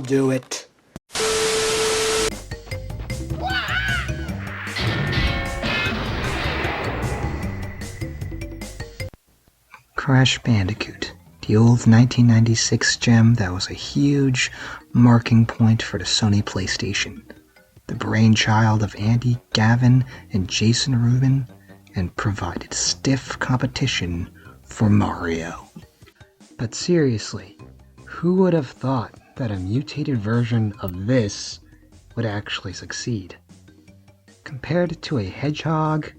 do it. Crash Bandicoot, the old 1996 gem that was a huge marking point for the Sony PlayStation. The brainchild of Andy, Gavin, and Jason Rubin, and provided stiff competition for Mario. But seriously, who would have thought that a mutated version of this would actually succeed? Compared to a hedgehog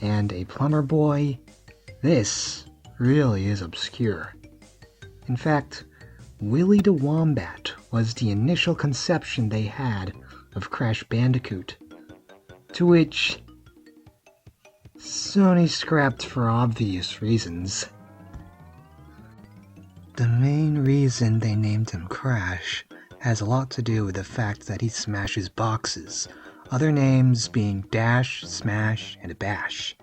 and a plumber boy, this really is obscure. In fact, Willy the Wombat was the initial conception they had of Crash Bandicoot, to which Sony scrapped for obvious reasons. The main reason they named him Crash has a lot to do with the fact that he smashes boxes, other names being Dash, Smash, and Bash.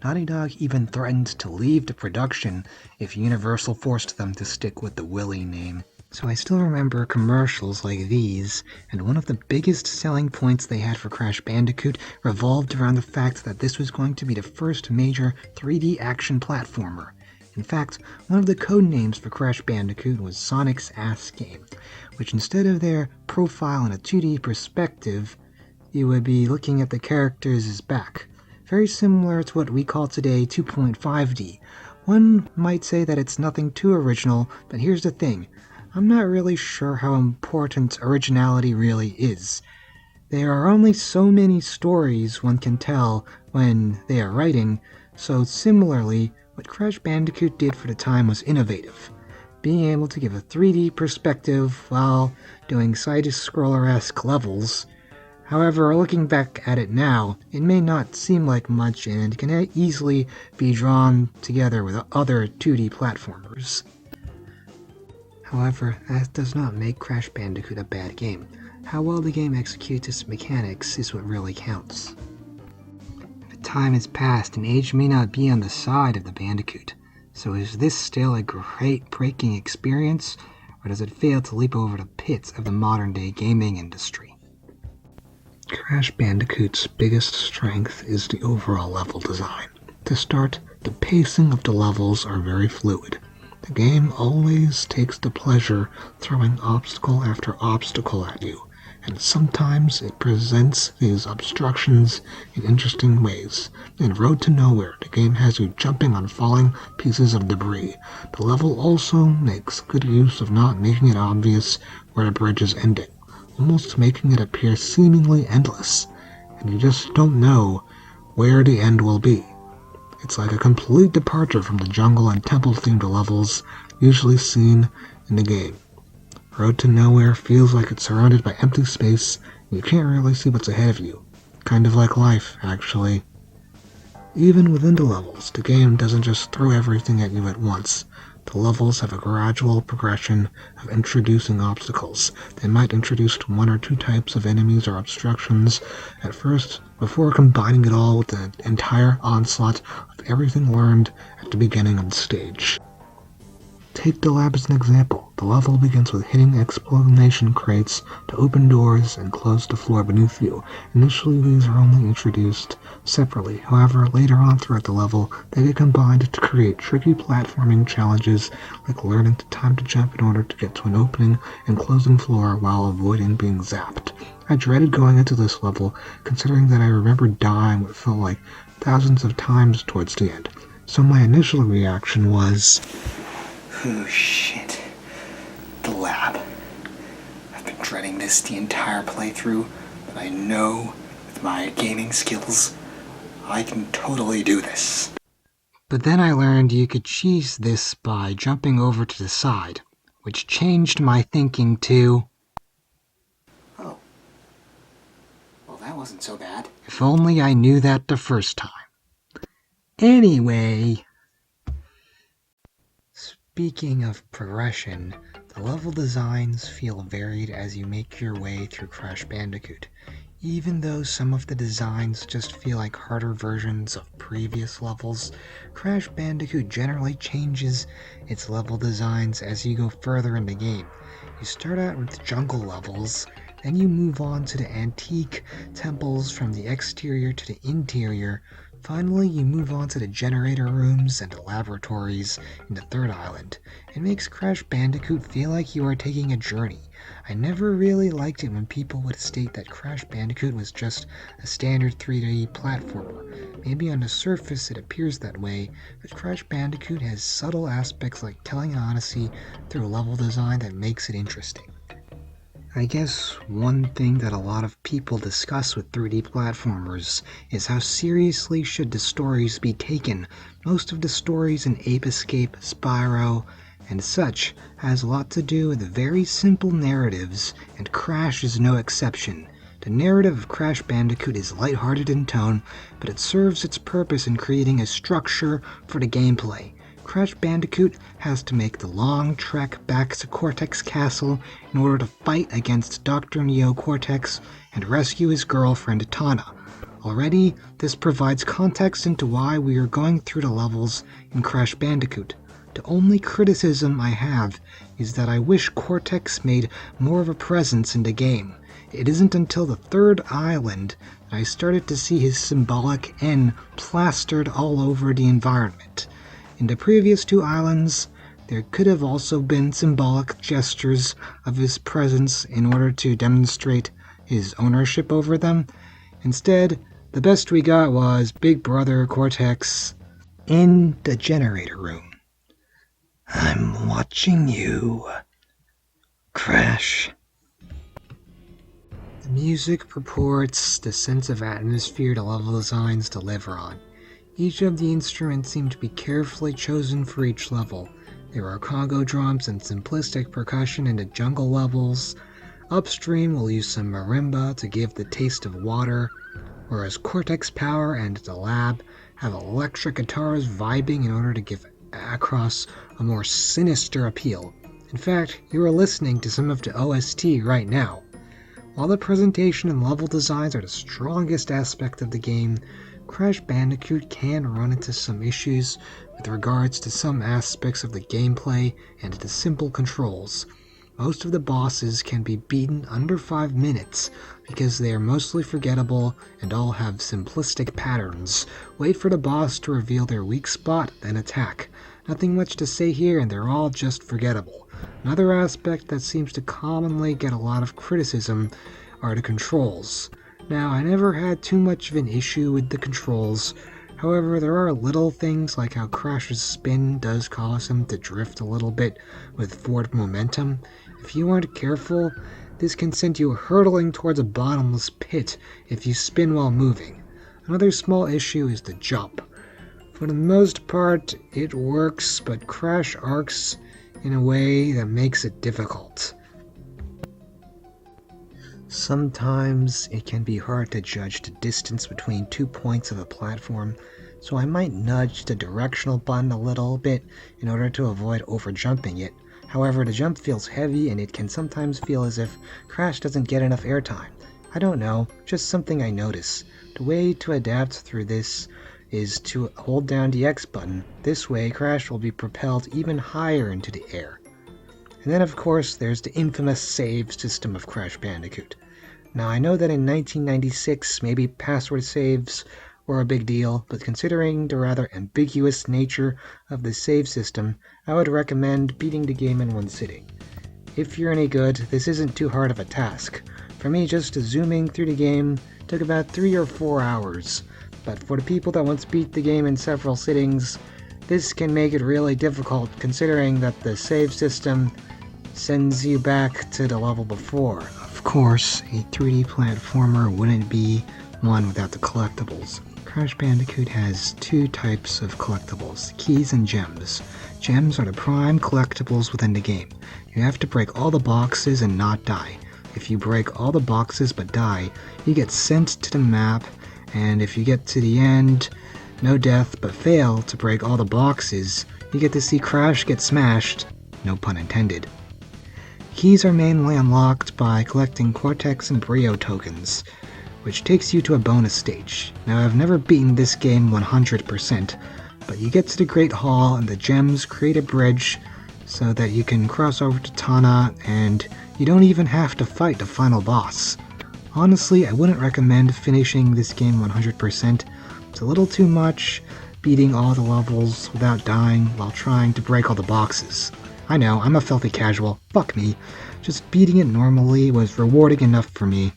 Naughty Dog even threatened to leave the production if Universal forced them to stick with the Willy name. So I still remember commercials like these, and one of the biggest selling points they had for Crash Bandicoot revolved around the fact that this was going to be the first major 3D action platformer. In fact, one of the code names for Crash Bandicoot was Sonic's Ass Game, which instead of their profile in a 2D perspective, you would be looking at the characters' back. Very similar to what we call today 2.5D. One might say that it's nothing too original, but here's the thing. I'm not really sure how important originality really is. There are only so many stories one can tell when they are writing, so similarly, what Crash Bandicoot did for the time was innovative. Being able to give a 3D perspective while doing side-scroller-esque levels. However, looking back at it now, it may not seem like much and can easily be drawn together with other 2D platformers. However, that does not make Crash Bandicoot a bad game. How well the game executes its mechanics is what really counts. The time has passed and age may not be on the side of the Bandicoot, so is this still a great breaking experience, or does it fail to leap over the pits of the modern-day gaming industry? Crash Bandicoot's biggest strength is the overall level design. To start, the pacing of the levels are very fluid. The game always takes the pleasure throwing obstacle after obstacle at you, and sometimes it presents these obstructions in interesting ways. In Road to Nowhere, the game has you jumping on falling pieces of debris. The level also makes good use of not making it obvious where the bridge is ending, almost making it appear seemingly endless, and you just don't know where the end will be. It's like a complete departure from the jungle and temple-themed levels usually seen in the game. Road to Nowhere feels like it's surrounded by empty space, and you can't really see what's ahead of you. Kind of like life, actually. Even within the levels, the game doesn't just throw everything at you at once. The levels have a gradual progression of introducing obstacles. They might introduce one or two types of enemies or obstructions at first, before combining it all with the entire onslaught of everything learned at the beginning of the stage. Take the lab as an example. The level begins with hitting exclamation crates to open doors and close the floor beneath you. Initially, these are only introduced separately. However, later on throughout the level, they get combined to create tricky platforming challenges like learning the time to jump in order to get to an opening and closing floor while avoiding being zapped. I dreaded going into this level, considering that I remember dying what felt like thousands of times towards the end. So my initial reaction was, oh shit, the lab. I've been dreading this the entire playthrough, but I know with my gaming skills, I can totally do this. But then I learned you could cheese this by jumping over to the side, which changed my thinking to, oh, well that wasn't so bad. If only I knew that the first time. Anyway, speaking of progression, the level designs feel varied as you make your way through Crash Bandicoot. Even though some of the designs just feel like harder versions of previous levels, Crash Bandicoot generally changes its level designs as you go further in the game. You start out with jungle levels, then you move on to the antique temples from the exterior to the interior. Finally, you move on to the generator rooms and the laboratories in the third island. It makes Crash Bandicoot feel like you are taking a journey. I never really liked it when people would state that Crash Bandicoot was just a standard 3D platformer. Maybe on the surface it appears that way, but Crash Bandicoot has subtle aspects like telling an odyssey through level design that makes it interesting. I guess one thing that a lot of people discuss with 3D platformers is how seriously should the stories be taken. Most of the stories in Ape Escape, Spyro, and such has a lot to do with very simple narratives, and Crash is no exception. The narrative of Crash Bandicoot is lighthearted in tone, but it serves its purpose in creating a structure for the gameplay. Crash Bandicoot has to make the long trek back to Cortex Castle in order to fight against Dr. Neo Cortex and rescue his girlfriend Tana. Already, this provides context into why we are going through the levels in Crash Bandicoot. The only criticism I have is that I wish Cortex made more of a presence in the game. It isn't until the third island that I started to see his symbolic N plastered all over the environment. In the previous two islands, there could have also been symbolic gestures of his presence in order to demonstrate his ownership over them. Instead, the best we got was Big Brother Cortex in the generator room. I'm watching you, Crash. The music purports the sense of atmosphere the level designs deliver on. Each of the instruments seem to be carefully chosen for each level. There are Congo drums and simplistic percussion in the jungle levels. Upstream we'll use some marimba to give the taste of water, whereas Cortex Power and the Lab have electric guitars vibing in order to give Across a more sinister appeal. In fact, you are listening to some of the OST right now. While the presentation and level designs are the strongest aspect of the game, Crash Bandicoot can run into some issues with regards to some aspects of the gameplay and the simple controls. Most of the bosses can be beaten under 5 minutes because they are mostly forgettable and all have simplistic patterns. Wait for the boss to reveal their weak spot, then attack. Nothing much to say here, and they're all just forgettable. Another aspect that seems to commonly get a lot of criticism are the controls. Now, I never had too much of an issue with the controls. However, there are little things like how Crash's spin does cause him to drift a little bit with forward momentum. If you aren't careful, this can send you hurtling towards a bottomless pit if you spin while moving. Another small issue is the jump. For the most part, it works, but Crash arcs in a way that makes it difficult. Sometimes it can be hard to judge the distance between 2 points of a platform, so I might nudge the directional button a little bit in order to avoid overjumping it. However, the jump feels heavy and it can sometimes feel as if Crash doesn't get enough airtime. I don't know, just something I notice. The way to adapt through this is to hold down the X button. This way, Crash will be propelled even higher into the air. And then of course there's the infamous save system of Crash Bandicoot. Now I know that in 1996 maybe password saves were a big deal, but considering the rather ambiguous nature of the save system, I would recommend beating the game in one sitting. If you're any good, this isn't too hard of a task. For me, just zooming through the game took about 3 or 4 hours, but for the people that want to beat the game in several sittings, this can make it really difficult considering that the save system sends you back to the level before. Of course, a 3D platformer wouldn't be one without the collectibles. Crash Bandicoot has 2 types of collectibles, keys and gems. Gems are the prime collectibles within the game. You have to break all the boxes and not die. If you break all the boxes but die, you get sent to the map, and if you get to the end, no death, but fail to break all the boxes, you get to see Crash get smashed, no pun intended. Keys are mainly unlocked by collecting Cortex and Brio tokens, which takes you to a bonus stage. Now I've never beaten this game 100%, but you get to the Great Hall and the gems create a bridge so that you can cross over to Tana and you don't even have to fight the final boss. Honestly, I wouldn't recommend finishing this game 100%. It's a little too much, beating all the levels without dying while trying to break all the boxes. I know, I'm a filthy casual, fuck me. Just beating it normally was rewarding enough for me.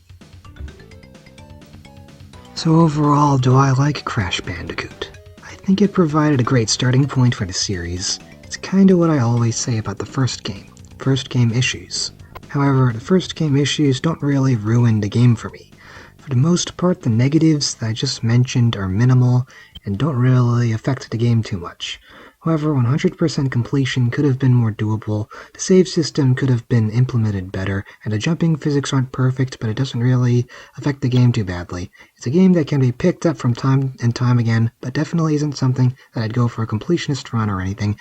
So overall, do I like Crash Bandicoot? I think it provided a great starting point for the series. It's kinda what I always say about the first game issues. However, the first game issues don't really ruin the game for me. For the most part, the negatives that I just mentioned are minimal and don't really affect the game too much. However, 100% completion could have been more doable, the save system could have been implemented better, and the jumping physics aren't perfect, but it doesn't really affect the game too badly. It's a game that can be picked up from time and time again, but definitely isn't something that I'd go for a completionist run or anything.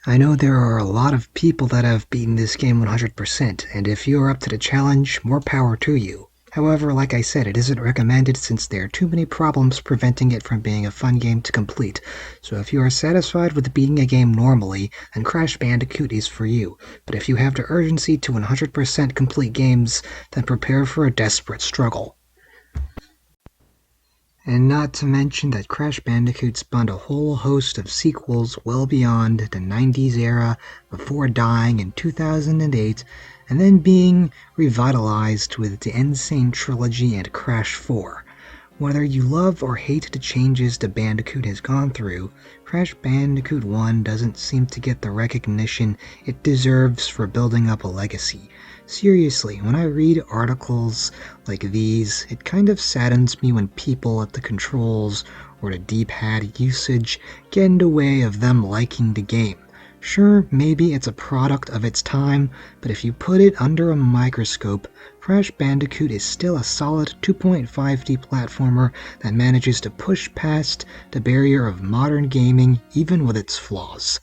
I know there are a lot of people that have beaten this game 100%, and if you are up to the challenge, more power to you. However, like I said, it isn't recommended since there are too many problems preventing it from being a fun game to complete. So if you are satisfied with beating a game normally, then Crash Bandicoot is for you. But if you have the urgency to 100% complete games, then prepare for a desperate struggle. And not to mention that Crash Bandicoot spawned a whole host of sequels well beyond the 90s era, before dying in 2008, and then being revitalized with the Insane Trilogy and Crash 4. Whether you love or hate the changes the Bandicoot has gone through, Crash Bandicoot 1 doesn't seem to get the recognition it deserves for building up a legacy. Seriously, when I read articles like these, it kind of saddens me when people at the controls or the D-pad usage get in the way of them liking the game. Sure, maybe it's a product of its time, but if you put it under a microscope, Crash Bandicoot is still a solid 2.5D platformer that manages to push past the barrier of modern gaming even with its flaws.